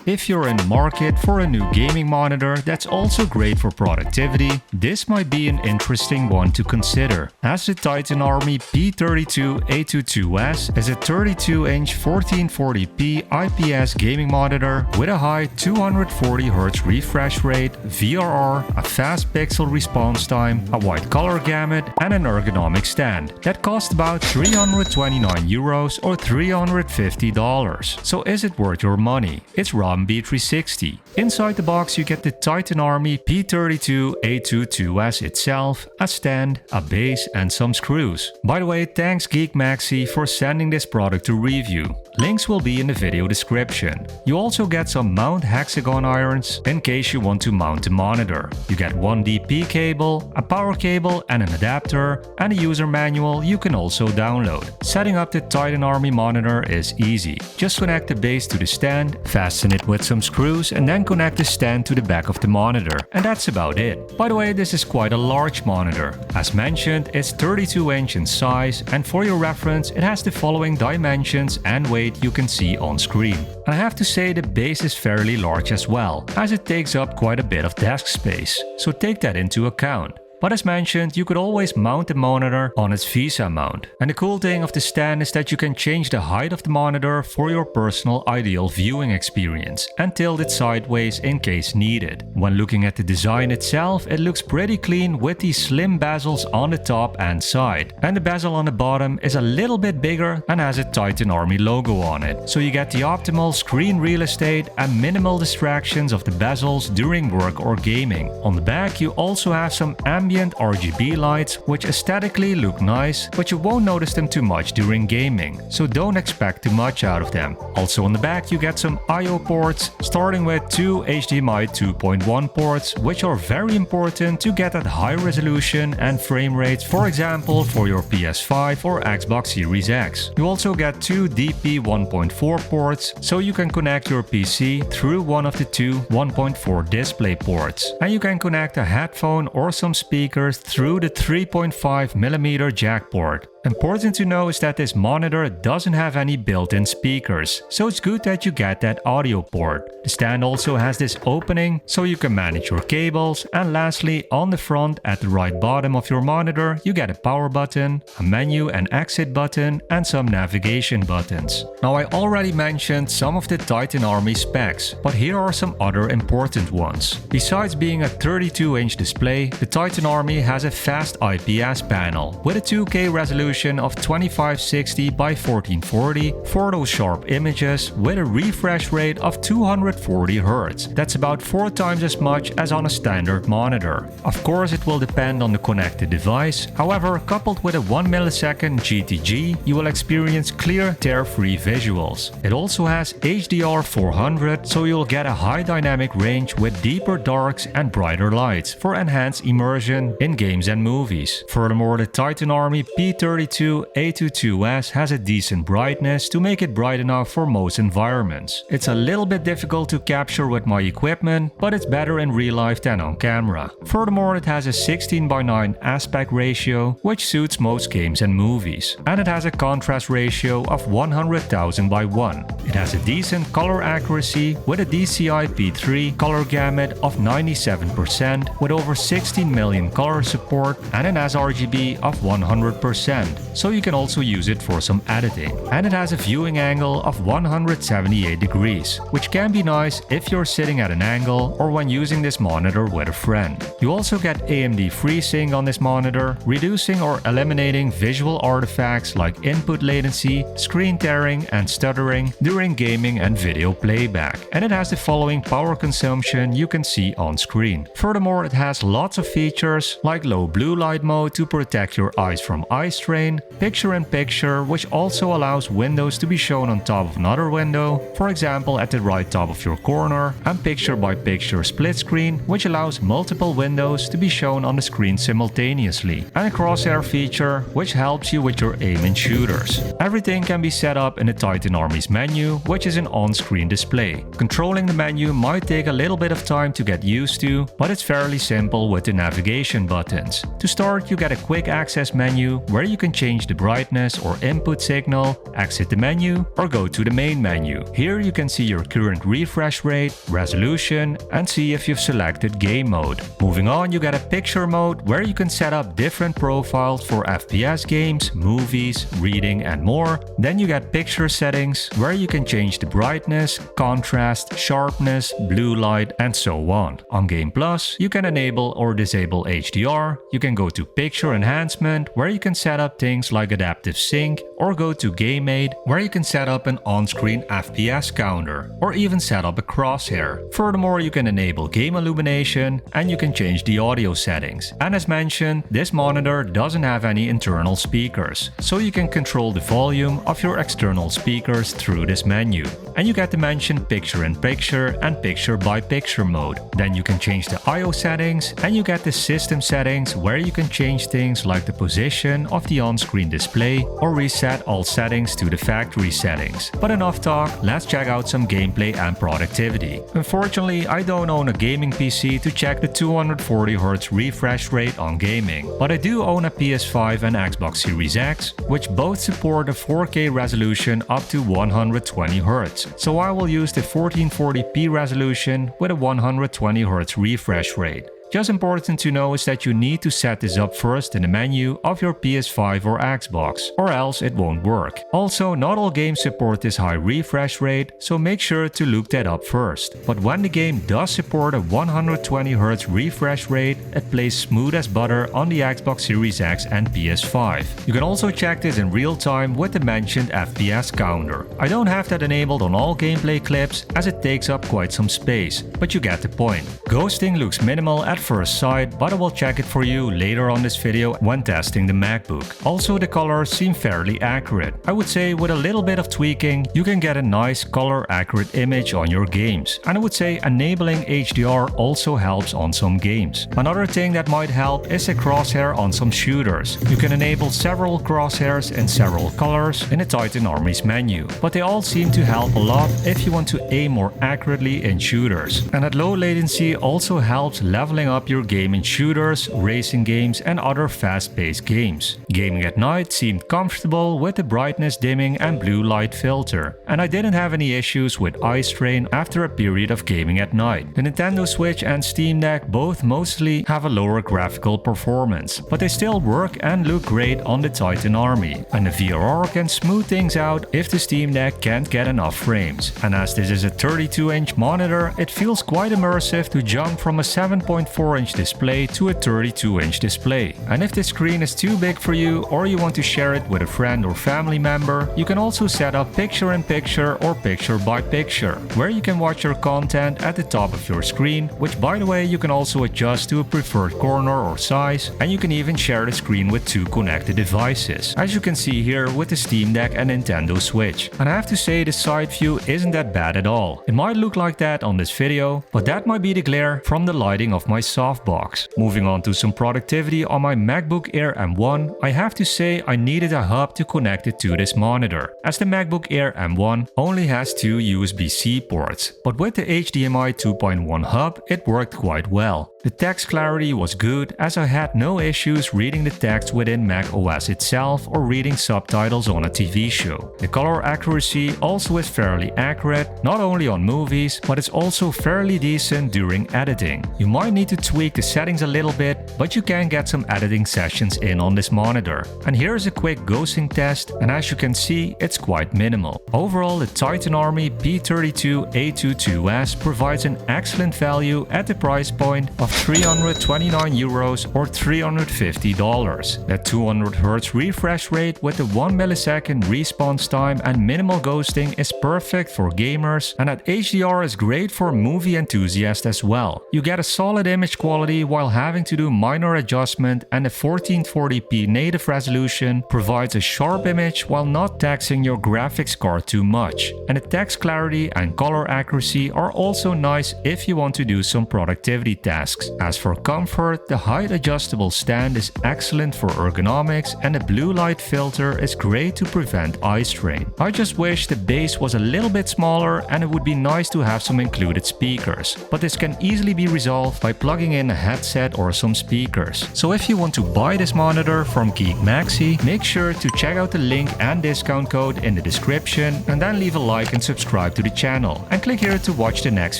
If you're in the market for a new gaming monitor that's also great for productivity, this might be an interesting one to consider, as the Titan Army P32A2S is a 32-inch 1440p IPS gaming monitor with a high 240Hz refresh rate, VRR, a fast pixel response time, a wide color gamut, and an ergonomic stand that costs about €329 or $350. So is it worth your money? It's ROM B360. Inside the box you get the Titan Army P32A2S itself, a stand, a base, and some screws. By the way, thanks Geek Maxi for sending this product to review. Links will be in the video description. You also get some mount hexagon irons in case you want to mount the monitor. You get one DP cable, a power cable and an adapter, and a user manual you can also download. Setting up the Titan Army monitor is easy. Just connect the base to the stand, fasten it with some screws, and then connect the stand to the back of the monitor. And that's about it. By the way, this is quite a large monitor. As mentioned, it's 32-inch in size, and for your reference, it has the following dimensions and weight you can see on screen. And I have to say the base is fairly large as well, as it takes up quite a bit of desk space, so take that into account. But as mentioned, you could always mount the monitor on its VESA mount. And the cool thing of the stand is that you can change the height of the monitor for your personal ideal viewing experience and tilt it sideways in case needed. When looking at the design itself, it looks pretty clean with these slim bezels on the top and side. And the bezel on the bottom is a little bit bigger and has a Titan Army logo on it. So you get the optimal screen real estate and minimal distractions of the bezels during work or gaming. On the back you also have some ambient RGB lights which aesthetically look nice, but you won't notice them too much during gaming, so don't expect too much out of them. Also on the back you get some I/O ports, starting with two HDMI 2.1 ports, which are very important to get at high resolution and frame rates, for example for your PS5 or Xbox Series X. You also get two DP 1.4 ports, so you can connect your PC through one of the two 1.4 display ports. And you can connect a headphone or some speakers through the 3.5mm jack port. Important to know is that this monitor doesn't have any built-in speakers, so it's good that you get that audio port. The stand also has this opening so you can manage your cables, and lastly, on the front at the right bottom of your monitor you get a power button, a menu and exit button, and some navigation buttons. Now I already mentioned some of the Titan Army specs, but here are some other important ones. Besides being a 32-inch display, the Titan Army has a fast IPS panel with a 2K resolution of 2560 by 1440 for those sharp images with a refresh rate of 240 Hz. That's about 4 times as much as on a standard monitor. Of course it will depend on the connected device, however coupled with a 1 millisecond GTG you will experience clear tear-free visuals. It also has HDR 400, so you'll get a high dynamic range with deeper darks and brighter lights for enhanced immersion in games and movies. Furthermore, the Titan Army P32A2S has a decent brightness to make it bright enough for most environments. It's a little bit difficult to capture with my equipment, but it's better in real life than on camera. Furthermore, it has a 16:9 aspect ratio, which suits most games and movies. And it has a contrast ratio of 100,000:1. It has a decent color accuracy with a DCI P3 color gamut of 97% with over 16 million color support and an sRGB of 100%. So you can also use it for some editing. And it has a viewing angle of 178 degrees, which can be nice if you're sitting at an angle or when using this monitor with a friend. You also get AMD FreeSync on this monitor, reducing or eliminating visual artifacts like input latency, screen tearing, and stuttering during gaming and video playback. And it has the following power consumption you can see on screen. Furthermore, it has lots of features like low blue light mode to protect your eyes from eye strain, picture-in-picture, which also allows windows to be shown on top of another window, for example at the right top of your corner, and picture-by-picture split screen, which allows multiple windows to be shown on the screen simultaneously, and a crosshair feature, which helps you with your aim in shooters. Everything can be set up in the Titan Army's menu, which is an on-screen display. Controlling the menu might take a little bit of time to get used to, but it's fairly simple with the navigation buttons. To start, you get a quick access menu where you can can change the brightness or input signal, exit the menu, or go to the main menu. Here you can see your current refresh rate, resolution, and see if you've selected game mode. Moving on, you get a picture mode where you can set up different profiles for FPS games, movies, reading, and more. Then you get picture settings where you can change the brightness, contrast, sharpness, blue light, and so on. On Game Plus, you can enable or disable HDR. You can go to picture enhancement where you can set up things like adaptive sync, or go to Game Mode where you can set up an on-screen FPS counter, or even set up a crosshair. Furthermore, you can enable game illumination and you can change the audio settings. And as mentioned, this monitor doesn't have any internal speakers, so you can control the volume of your external speakers through this menu. And you get to mention picture-in-picture and picture-by-picture mode. Then you can change the I/O settings, and you get the system settings where you can change things like the position of the on-screen display or reset all settings to the factory settings. But enough talk, let's check out some gameplay and productivity. Unfortunately, I don't own a gaming PC to check the 240Hz refresh rate on gaming, but I do own a PS5 and Xbox Series X, which both support a 4K resolution up to 120Hz. So I will use the 1440p resolution with a 120Hz refresh rate. Just important to know is that you need to set this up first in the menu of your PS5 or Xbox, or else it won't work. Also, not all games support this high refresh rate, so make sure to look that up first. But when the game does support a 120Hz refresh rate, it plays smooth as butter on the Xbox Series X and PS5. You can also check this in real time with the mentioned FPS counter. I don't have that enabled on all gameplay clips as it takes up quite some space, but you get the point. Ghosting looks minimal at first sight, but I will check it for you later on this video when testing the MacBook. Also, the colors seem fairly accurate. I would say with a little bit of tweaking, you can get a nice color accurate image on your games. And I would say enabling HDR also helps on some games. Another thing that might help is a crosshair on some shooters. You can enable several crosshairs in several colors in the Titan Army's menu, but they all seem to help a lot if you want to aim more accurately in shooters. And at low latency also helps leveling up your game in shooters, racing games, and other fast-paced games. Gaming at night seemed comfortable with the brightness dimming and blue light filter, and I didn't have any issues with eye strain after a period of gaming at night. The Nintendo Switch and Steam Deck both mostly have a lower graphical performance, but they still work and look great on the Titan Army, and the VRR can smooth things out if the Steam Deck can't get enough frames. And as this is a 32-inch monitor, it feels quite immersive to jump from a 7.4-inch display to a 32-inch display. And if the screen is too big for you or you want to share it with a friend or family member, you can also set up picture-in-picture or picture-by-picture, where you can watch your content at the top of your screen, which by the way you can also adjust to a preferred corner or size, and you can even share the screen with two connected devices, as you can see here with the Steam Deck and Nintendo Switch. And I have to say the side view isn't that bad at all. It might look like that on this video, but that might be the glare from the lighting of my softbox. Moving on to some productivity on my MacBook Air M1, I have to say I needed a hub to connect it to this monitor, as the MacBook Air M1 only has two USB-C ports, but with the HDMI 2.1 hub it worked quite well. The text clarity was good as I had no issues reading the text within Mac OS itself or reading subtitles on a TV show. The color accuracy also is fairly accurate, not only on movies, but it's also fairly decent during editing. You might need to tweak the settings a little bit, but you can get some editing sessions in on this monitor. And here's a quick ghosting test, and as you can see, it's quite minimal. Overall, the Titan Army P32A2S provides an excellent value at the price point of €329 or $350. That 200Hz refresh rate with the 1 millisecond response time and minimal ghosting is perfect for gamers, and that HDR is great for movie enthusiasts as well. You get a solid image quality while having to do minor adjustment, and the 1440p native resolution provides a sharp image while not taxing your graphics card too much. And the text clarity and color accuracy are also nice if you want to do some productivity tasks. As for comfort, the height adjustable stand is excellent for ergonomics, and the blue light filter is great to prevent eye strain. I just wish the base was a little bit smaller and it would be nice to have some included speakers, but this can easily be resolved by plugging plugging in a headset or some speakers. So if you want to buy this monitor from Geek Maxi, make sure to check out the link and discount code in the description, and then leave a like and subscribe to the channel, and click here to watch the next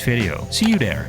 video. See you there!